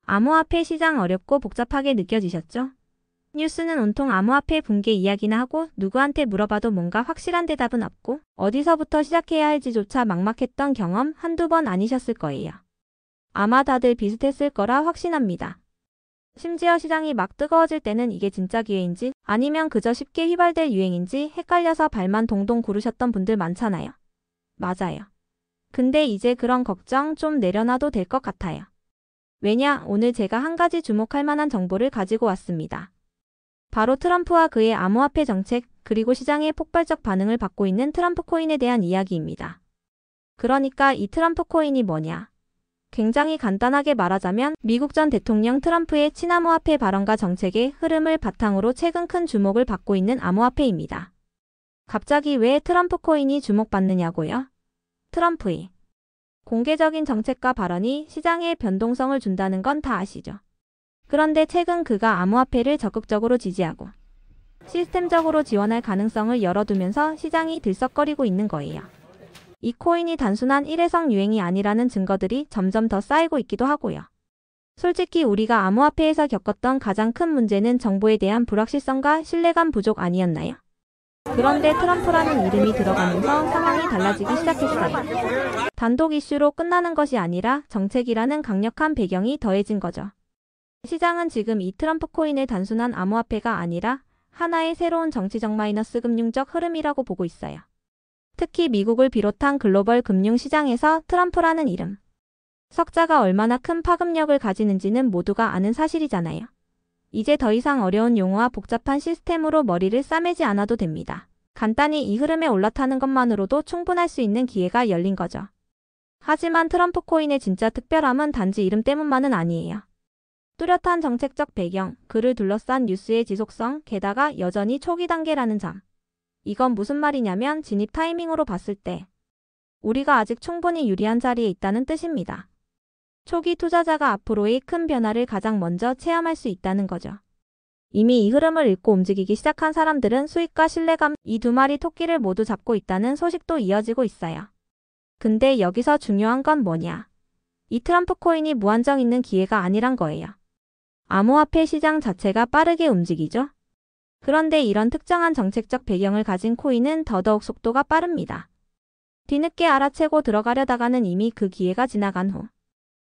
암호화폐 시장 어렵고 복잡하게 느껴지셨죠? 뉴스는 온통 암호화폐 붕괴 이야기나 하고 누구한테 물어봐도 뭔가 확실한 대답은 없고 어디서부터 시작해야 할지조차 막막했던 경험 한두 번 아니셨을 거예요. 아마 다들 비슷했을 거라 확신합니다. 심지어 시장이 막 뜨거워질 때는 이게 진짜 기회인지 아니면 그저 쉽게 휘발될 유행인지 헷갈려서 발만 동동 구르셨던 분들 많잖아요. 맞아요. 근데 이제 그런 걱정 좀 내려놔도 될 것 같아요. 왜냐, 오늘 제가 한 가지 주목할 만한 정보를 가지고 왔습니다. 바로 트럼프와 그의 암호화폐 정책, 그리고 시장의 폭발적 반응을 받고 있는 트럼프 코인에 대한 이야기입니다. 그러니까 이 트럼프 코인이 뭐냐? 굉장히 간단하게 말하자면 미국 전 대통령 트럼프의 친암호화폐 발언과 정책의 흐름을 바탕으로 최근 큰 주목을 받고 있는 암호화폐입니다. 갑자기 왜 트럼프 코인이 주목받느냐고요? 트럼프의 공개적인 정책과 발언이 시장에 변동성을 준다는 건 다 아시죠? 그런데 최근 그가 암호화폐를 적극적으로 지지하고 시스템적으로 지원할 가능성을 열어두면서 시장이 들썩거리고 있는 거예요. 이 코인이 단순한 일회성 유행이 아니라는 증거들이 점점 더 쌓이고 있기도 하고요. 솔직히 우리가 암호화폐에서 겪었던 가장 큰 문제는 정보에 대한 불확실성과 신뢰감 부족 아니었나요? 그런데 트럼프라는 이름이 들어가면서 상황이 달라지기 시작했어요. 단독 이슈로 끝나는 것이 아니라 정책이라는 강력한 배경이 더해진 거죠. 시장은 지금 이 트럼프 코인을 단순한 암호화폐가 아니라 하나의 새로운 정치적 마이너스 금융적 흐름이라고 보고 있어요. 특히 미국을 비롯한 글로벌 금융시장에서 트럼프라는 이름, 석자가 얼마나 큰 파급력을 가지는지는 모두가 아는 사실이잖아요. 이제 더 이상 어려운 용어와 복잡한 시스템으로 머리를 싸매지 않아도 됩니다. 간단히 이 흐름에 올라타는 것만으로도 충분할 수 있는 기회가 열린 거죠. 하지만 트럼프 코인의 진짜 특별함은 단지 이름 때문만은 아니에요. 뚜렷한 정책적 배경, 그를 둘러싼 뉴스의 지속성, 게다가 여전히 초기 단계라는 점. 이건 무슨 말이냐면 진입 타이밍으로 봤을 때 우리가 아직 충분히 유리한 자리에 있다는 뜻입니다. 초기 투자자가 앞으로의 큰 변화를 가장 먼저 체험할 수 있다는 거죠. 이미 이 흐름을 읽고 움직이기 시작한 사람들은 수익과 신뢰감, 이 두 마리 토끼를 모두 잡고 있다는 소식도 이어지고 있어요. 근데 여기서 중요한 건 뭐냐? 이 트럼프 코인이 무한정 있는 기회가 아니란 거예요. 암호화폐 시장 자체가 빠르게 움직이죠? 그런데 이런 특정한 정책적 배경을 가진 코인은 더더욱 속도가 빠릅니다. 뒤늦게 알아채고 들어가려다가는 이미 그 기회가 지나간 후